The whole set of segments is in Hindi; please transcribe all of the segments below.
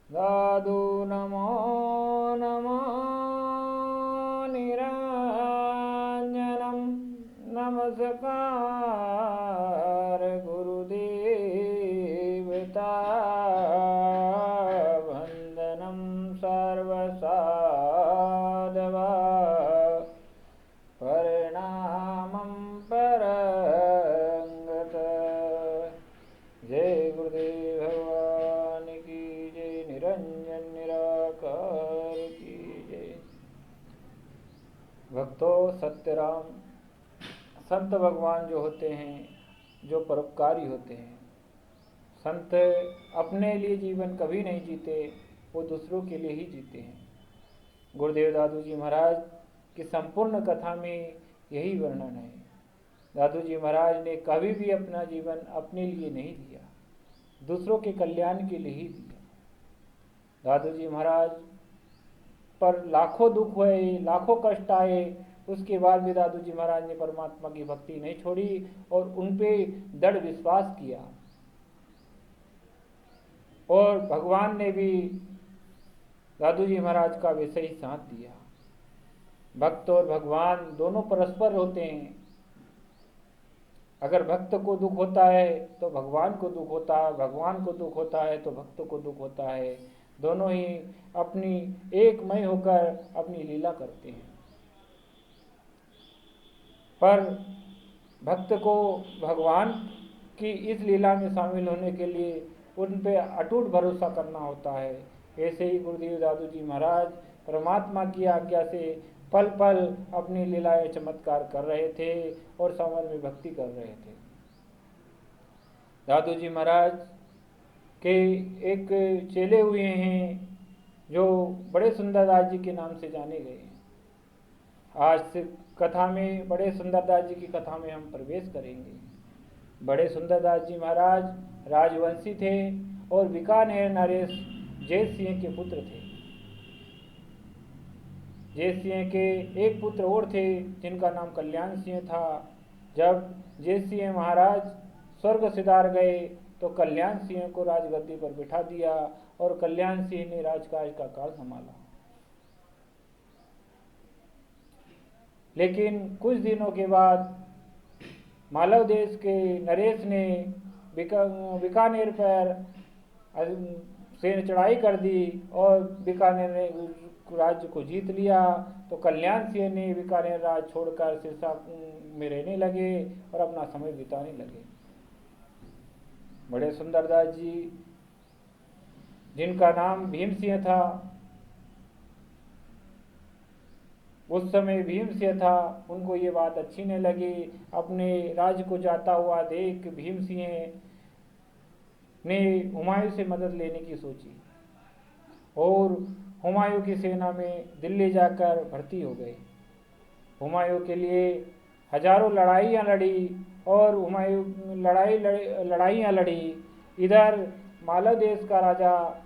साधु नमो नमः निरञ्जनं नमस्कार गुरुदेवता वन्दनं सर्वसाधवा परिणामं परंगत। जय गुरुदेव भगवान की जय। निरंजन निराकार की जय। भक्तों, सत्यराम संत भगवान जो होते हैं, जो परोपकारी होते हैं, संत अपने लिए जीवन कभी नहीं जीते, वो दूसरों के लिए ही जीते हैं। गुरुदेव दादू जी महाराज की संपूर्ण कथा में यही वर्णन है। दादू जी महाराज ने कभी भी अपना जीवन अपने लिए नहीं दिया, दूसरों के कल्याण के लिए ही दिया। दादू जी महाराज पर लाखों दुख हुए, लाखों कष्ट आए, उसके बाद भी दादू जी महाराज ने परमात्मा की भक्ति नहीं छोड़ी और उन पे दृढ़ विश्वास किया। और भगवान ने भी दादू जी महाराज का वैसे ही साथ दिया। भक्त और भगवान दोनों परस्पर होते हैं। अगर भक्त को दुख होता है तो भगवान को दुख होता है, भगवान को दुख होता है तो भक्त को दुख होता है। दोनों ही अपनी एकमय होकर अपनी लीला करते हैं। पर भक्त को भगवान की इस लीला में शामिल होने के लिए उन पे अटूट भरोसा करना होता है। ऐसे ही गुरुदेव दादू जी महाराज परमात्मा की आज्ञा से पल पल अपनी लीलाएं चमत्कार कर रहे थे और सावन में भक्ति कर रहे थे। दादू जी महाराज के एक चेले हुए हैं जो बड़े सुंदरदास जी के नाम से जाने गए। आज से कथा में बड़े सुंदरदास जी की कथा में हम प्रवेश करेंगे। बड़े सुंदरदास जी महाराज राजवंशी थे और बीकानेर नरेश जैत सिंह के पुत्र थे। जैत सिंह के एक पुत्र और थे जिनका नाम कल्याण सिंह था। जब जैत सिंह महाराज स्वर्ग सिधार गए तो कल्याण सिंह को राजगद्दी पर बिठा दिया और कल्याण सिंह ने राजकाज का काल संभाला। लेकिन कुछ दिनों के बाद मालव देश के नरेश ने बीकानेर पर से चढ़ाई कर दी और बीकानेर राज्य को जीत लिया। तो कल्याण सिंह ने बीकानेर राज्य छोड़कर सिरसा में रहने लगे और अपना समय बिताने लगे। बड़े सुंदरदास जी जिनका नाम भीम सिंह था, उस समय भीम सिंह था, उनको ये बात अच्छी नहीं लगी। अपने राज्य को जाता हुआ देख भीम सिंह ने हुमायूं से मदद लेने की सोची और हुमायूं की सेना में दिल्ली जाकर भर्ती हो गए। हुमायूं के लिए हजारों लड़ाइयाँ लड़ी और हुमायूं लड़ाइयाँ लड़ी। इधर मालव देश का राजा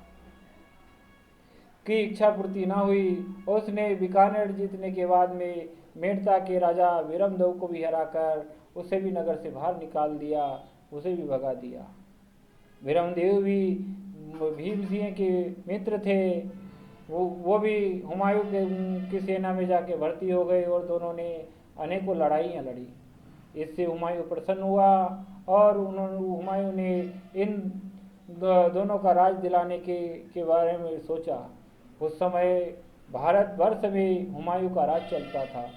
की इच्छा पूर्ति न हुई। उसने बीकानेर जीतने के बाद में मेड़ता के राजा वीरमदेव को भी हराकर उसे भी नगर से बाहर निकाल दिया, उसे भी भगा दिया। वीरमदेव भी भीम सिंह के मित्र थे। वो भी हुमायूं की सेना में जाके भर्ती हो गए और दोनों ने अनेकों लड़ाइयाँ लड़ी। इससे हुमायूं प्रसन्न हुआ और हुमायूं ने इन दोनों का राज दिलाने के बारे में सोचा। उस समय भारतवर्ष में हुमायूं का राज चलता था।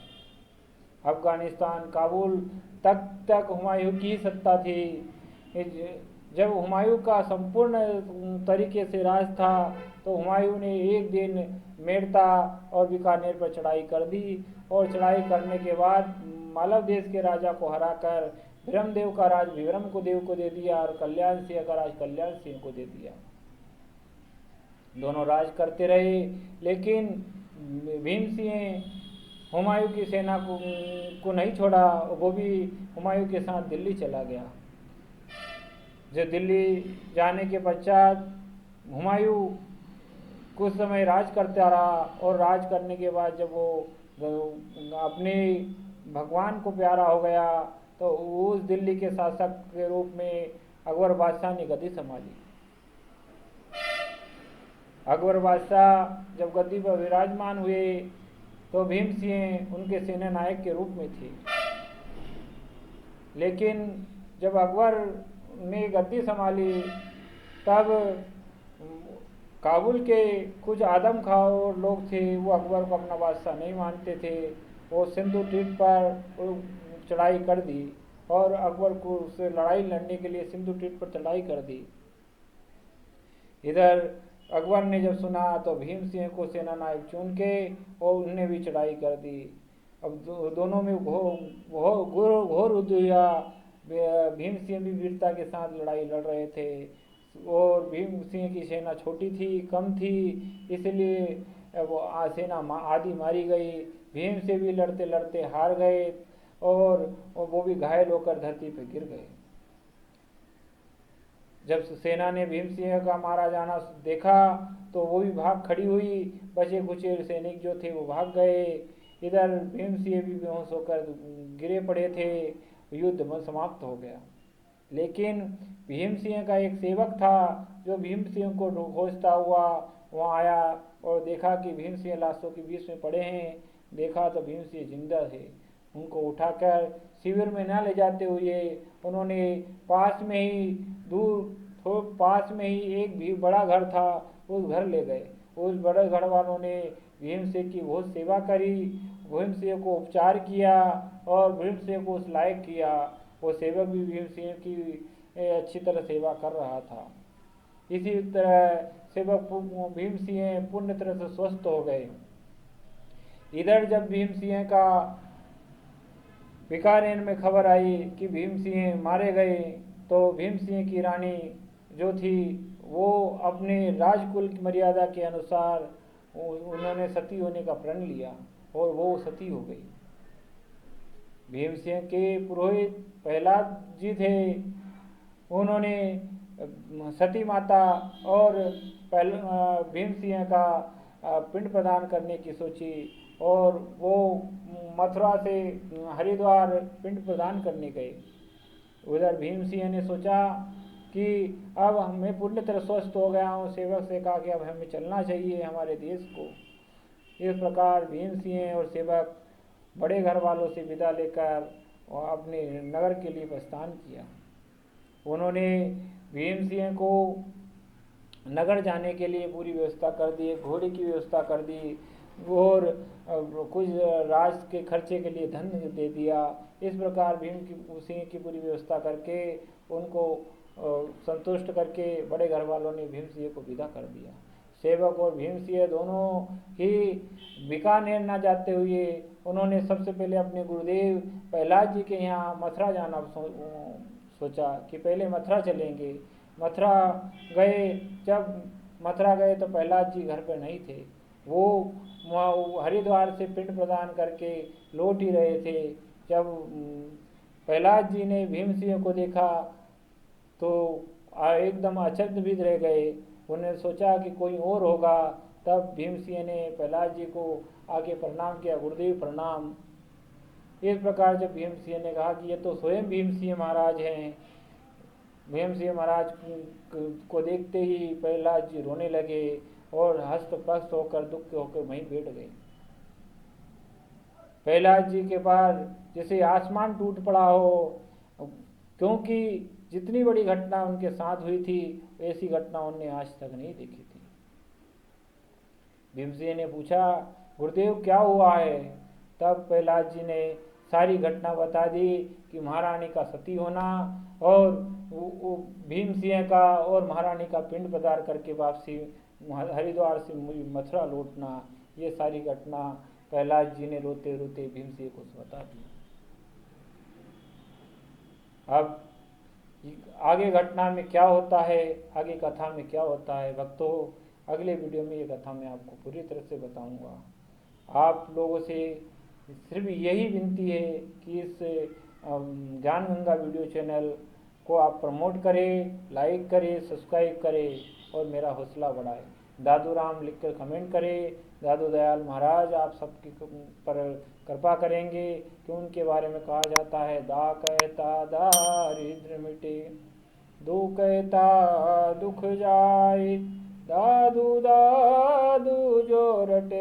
अफगानिस्तान काबुल तक हुमायूं की सत्ता थी। जब हुमायूं का संपूर्ण तरीके से राज था तो हुमायूं ने एक दिन मेड़ता और बीकानेर पर चढ़ाई कर दी और चढ़ाई करने के बाद मालव देश के राजा को हराकर वीरमदेव का राज वीरमदेव को दे दिया और कल्याण सिंह का राज कल्याण सिंह को दे दिया। दोनों राज करते रहे, लेकिन भीम सिंह हुमायूं की सेना को नहीं छोड़ा। वो भी हुमायूं के साथ दिल्ली चला गया। जो दिल्ली जाने के पश्चात हुमायूं कुछ समय राज करता रहा और राज करने के बाद जब वो अपने भगवान को प्यारा हो गया तो उस दिल्ली के शासक के रूप में अकबर बादशाह ने गद्दी संभाली। अकबर बादशाह जब गद्दी पर विराजमान हुए तो भीम सिंह उनके सेना नायक के रूप में थे। लेकिन जब अकबर ने गद्दी संभाली तब काबुल के कुछ आदमखोर लोग थे, वो अकबर को अपना बादशाह नहीं मानते थे। वो सिंधु तट पर चढ़ाई कर दी और अकबर को उससे लड़ाई लड़ने के लिए सिंधु तट पर चढ़ाई कर दी। इधर अकबर ने जब सुना तो भीम सिंह को सेना नायक चुन के और उन्हें भी चढ़ाई कर दी। अब दोनों में घोर युद्ध हुआ। भीम सिंह भी वीरता के साथ लड़ाई लड़ रहे थे और भीम सिंह की सेना छोटी थी, कम थी, इसलिए वो सेना आधी मारी गई। भीम से भी लड़ते लड़ते हार गए और वो भी घायल होकर धरती पर गिर गए। जब सेना ने भीम सिंह का मारा जाना देखा तो वो भी भाग खड़ी हुई, बचे खुचे सैनिक जो थे वो भाग गए। इधर भीम सिंह भी बेहोश होकर गिरे पड़े थे। युद्ध में समाप्त हो गया। लेकिन भीम सिंह का एक सेवक था जो भीम सिंह को खोजता हुआ वहाँ आया और देखा कि भीम सिंह लाशों के बीच में पड़े हैं। देखा तो भीम सिंह जिंदा थे। उनको उठाकर शिविर में न ले जाते हुए उन्होंने पास में ही एक भी बड़ा घर था, उस घर ले गए। उस बड़े घर वालों ने भीम सिंह की बहुत सेवा करी, भीम सिंह को उपचार किया और भीम सिंह को उस लायक किया। वो सेवक भी भीम सिंह की अच्छी तरह सेवा कर रहा था। इसी तरह सेवक भीम सिंह पूर्ण तरह से स्वस्थ हो गए। इधर जब भीम सिंह का बीकानेर में खबर आई कि भीम सिंह मारे गए तो भीम सिंह की रानी जो थी वो अपने राजकुल की मर्यादा के अनुसार उन्होंने सती होने का प्रण लिया और वो सती हो गई। भीम सिंह के पुरोहित प्रहलाद जी थे, उन्होंने सती माता और भीम सिंह का पिंड प्रदान करने की सोची और वो मथुरा से हरिद्वार पिंड प्रदान करने गए। उधर भीम सिंह ने सोचा कि अब मैं पूर्ण तरह स्वस्थ हो गया हूँ। सेवक से कहा कि अब हमें चलना चाहिए हमारे देश को। इस प्रकार भीम सिंह और सेवक बड़े घर वालों से विदा लेकर अपने नगर के लिए प्रस्थान किया। उन्होंने भीम सिंह को नगर जाने के लिए पूरी व्यवस्था कर दी, घोड़े की व्यवस्था कर दी और कुछ राज के खर्चे के लिए धन दे दिया। इस प्रकार भीम सिंह की पूरी व्यवस्था करके उनको संतुष्ट करके बड़े घर वालों ने भीम सिंह को विदा कर दिया। सेवक और भीम सिंह दोनों ही बीकानेर न जाते हुए उन्होंने सबसे पहले अपने गुरुदेव प्रहलाद जी के यहाँ मथुरा जाना सोचा कि पहले मथुरा चलेंगे। मथुरा गए। जब मथुरा गए तो प्रहलाद जी घर पर नहीं थे। वो हरिद्वार से पिंड प्रदान करके लौट ही रहे थे। जब प्रहलाद जी ने भीम सिंह को देखा तो एकदम अचंभित रह गए। उन्होंने सोचा कि कोई और होगा। तब भीम सिंह ने प्रहलाद जी को आके प्रणाम किया, गुरुदेव प्रणाम। इस प्रकार जब भीम सिंह ने कहा कि ये तो स्वयं भीम सिंह महाराज हैं। भीम सिंह महाराज को देखते ही प्रहलाद जी रोने लगे और हस्त-पस्त होकर दुख होकर वहीं बैठ गए। प्रहलाद जी के पास जैसे आसमान टूट पड़ा हो, क्योंकि जितनी बड़ी घटना उनके साथ हुई थी ऐसी घटना उन्होंने आज तक नहीं देखी थी। भीम सिंह ने पूछा, गुरुदेव क्या हुआ है? तब प्रहलाद जी ने सारी घटना बता दी कि महारानी का सती होना और भीम सिंह का और महारानी का पिंड प्रदान करके वापसी हरिद्वार से मथुरा लौटना, ये सारी घटना प्रहलाद जी ने रोते रोते भीम सिंह को बता दी। अब आगे घटना में क्या होता है, आगे कथा में क्या होता है भक्तों, अगले वीडियो में ये कथा मैं आपको पूरी तरह से बताऊंगा। आप लोगों से सिर्फ यही विनती है कि इस ज्ञान गंगा वीडियो चैनल को आप प्रमोट करें, लाइक करें, सब्सक्राइब करें और मेरा हौसला बढ़ाएं। दादू राम लिखकर कमेंट करें। दादू दयाल महाराज आप सबकी पर कृपा करेंगे कि उनके बारे में कहा जाता है, दा कहता दारिद्र मिटे, दो कहता दुख जाए, दादू दा सोरठ